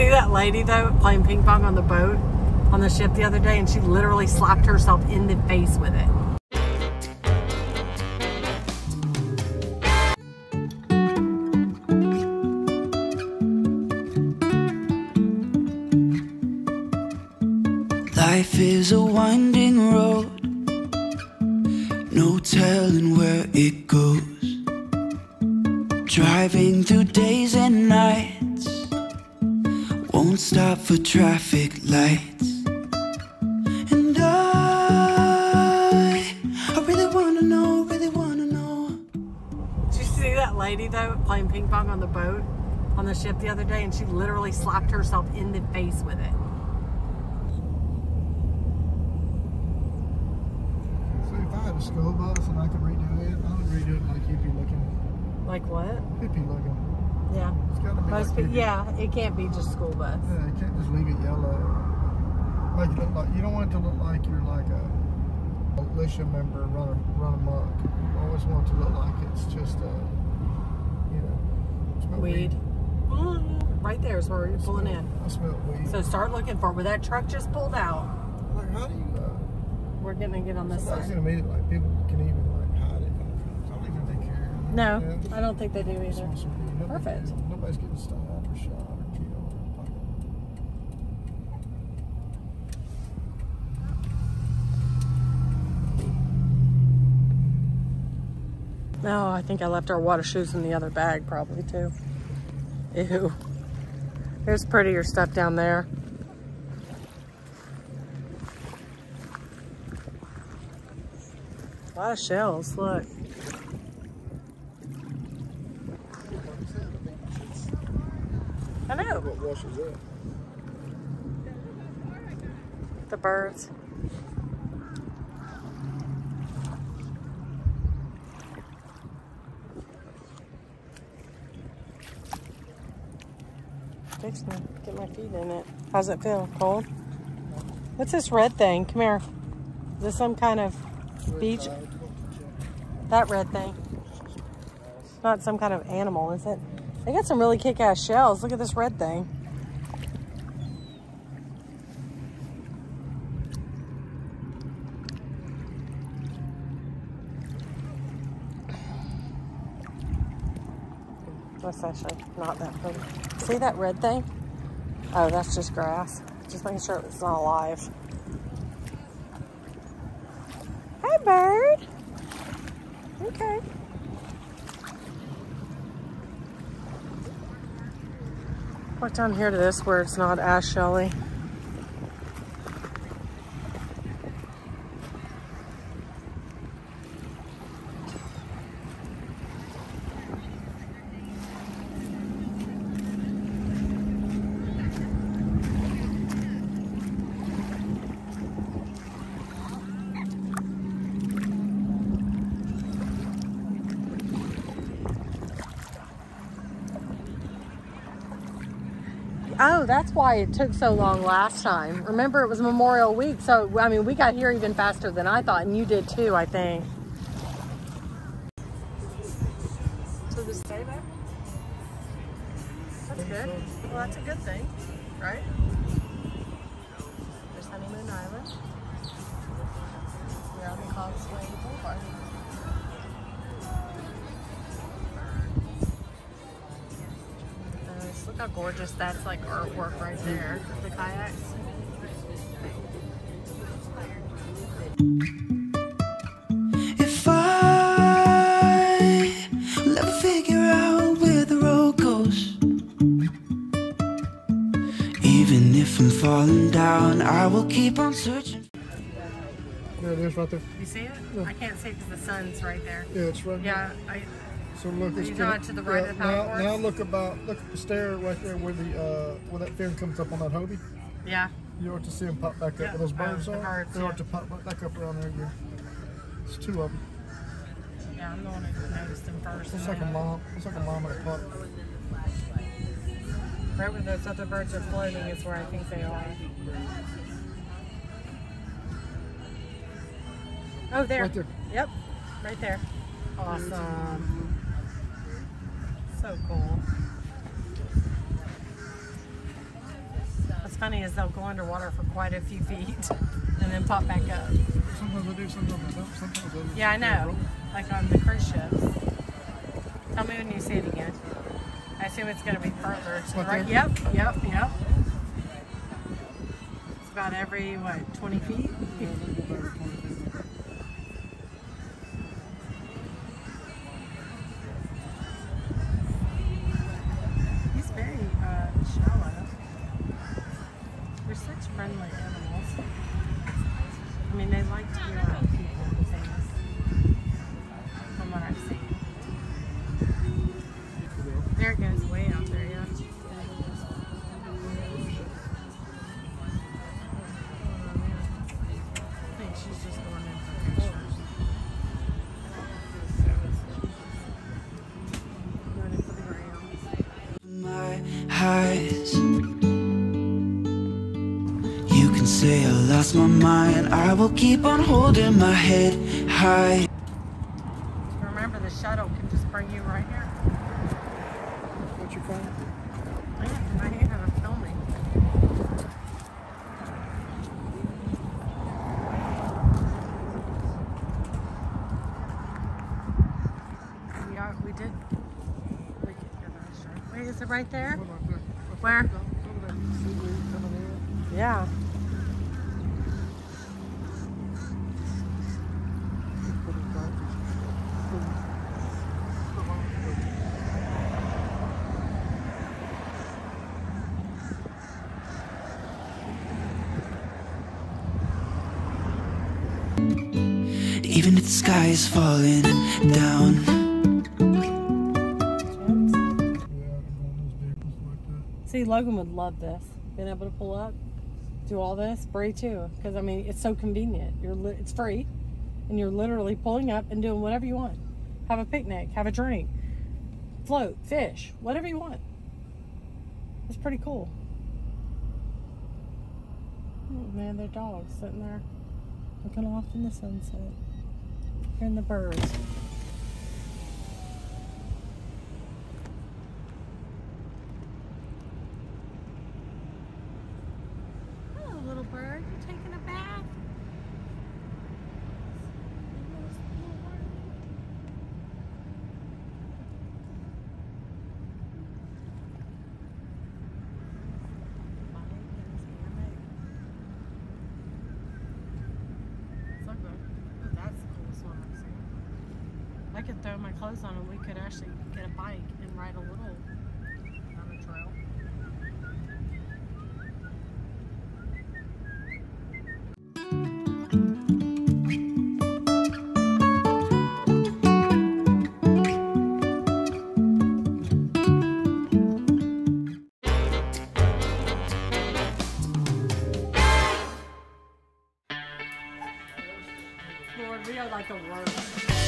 see that lady though playing ping pong on the boat on the ship the other day, and she literally slapped herself in the face with it. Life is a winding road, no telling where it goes. Driving through days and nights, won't stop for traffic lights. And I really wanna know, really wanna know. Did you see that lady though playing ping pong on the boat on the ship the other day, and she literally slapped herself in the face with it? School bus and I could redo it. I would redo it like hippie looking. Like what? Hippie looking. Yeah. It's gotta be Most like people, yeah, it can't be just school bus. Yeah, you can't just leave it yellow. Make it look like, you don't want it to look like you're like a militia member run amok. You always want it to look like it's just you know, smell Weed. Right there is where you're pulling in. I smell weed. So start looking for where that truck just pulled out. Like, how do you We're gonna get on this somebody's side. gonna meet it, like people can even like hide it. I don't even think they care. No, Yeah. I don't think they do either. Perfect. Nobody's getting stabbed or shot or killed. No, I think I left our water shoes in the other bag probably too. Ew. There's prettier stuff down there. A lot of shells, look. I know. What washes up? The birds. Fix me. Get my feet in it. How's it feel? Cold? What's this red thing? Come here. Is this some kind of beach? That red thing. Not some kind of animal, is it? They got some really kick-ass shells. Look at this red thing. That's actually not that pretty. See that red thing? Oh, that's just grass. Just making sure it's not alive. Hi, bird. Okay. Walk down here to this where it's not as shelly. Oh, that's why it took so long last time. Remember, it was Memorial Week, so, I mean, we got here even faster than I thought, and you did too, I think. So just stay there? That's good. Well, that's a good thing, right? There's Honeymoon Island. We're on the Causeway Boulevard. Look how gorgeous that's like artwork right there. The kayaks. If I will ever figure out where the road goes, even if I'm falling down, I will keep on searching. There it is right there. You see it? Yeah. I can't see it because the sun's right there. Yeah, it's right there. Yeah, So look, Are you going to the right of the paddleboard? Now look at the stair right there where the where that fin comes up on that hubby. yeah. You ought to see them pop back up Yeah. where those birds the are. birds, They yeah. ought to pop right back up around there again. It's two of them. Yeah, I'm the one who noticed them first. Looks like a mom. Looks like a mom in a pup. Right where those other birds are floating is where I think they are. Oh, there. Right there. Yep, right there. Awesome. So cool. funny is they'll go underwater for quite a few feet and then pop back up. Sometimes I do, sometimes I don't. Sometimes I do. Yeah, I know. Like on the cruise ships. Tell me when you see it again. I assume it's going to be further to the right. Yep. It's about every, what, 20 feet? He's very shallow. They're such friendly animals. I mean, they like to be around people and things, from what I've seen. There it goes, way out there, yeah. I think she's just going in for pictures. Going in for the gram. My highs. You can say I lost my mind. I will keep on holding my head high. Remember, the shuttle can just bring you right here. What's your phone? I hate how I'm filming. We did. We could go to the restaurant. Wait, is it right there? Where? Yeah. Even if the sky is falling down. See, Logan would love this. Being able to pull up, do all this. Bray too, because I mean, it's so convenient. It's free, and you're literally pulling up and doing whatever you want. Have a picnic, have a drink, float, fish, whatever you want. It's pretty cool. Oh man, their dogs sitting there looking off in the sunset. Hearing the birds. Hello, little bird. You taking a bath? I could throw my clothes on and we could actually get a bike and ride a little on the trail. Lord, we are like the worst.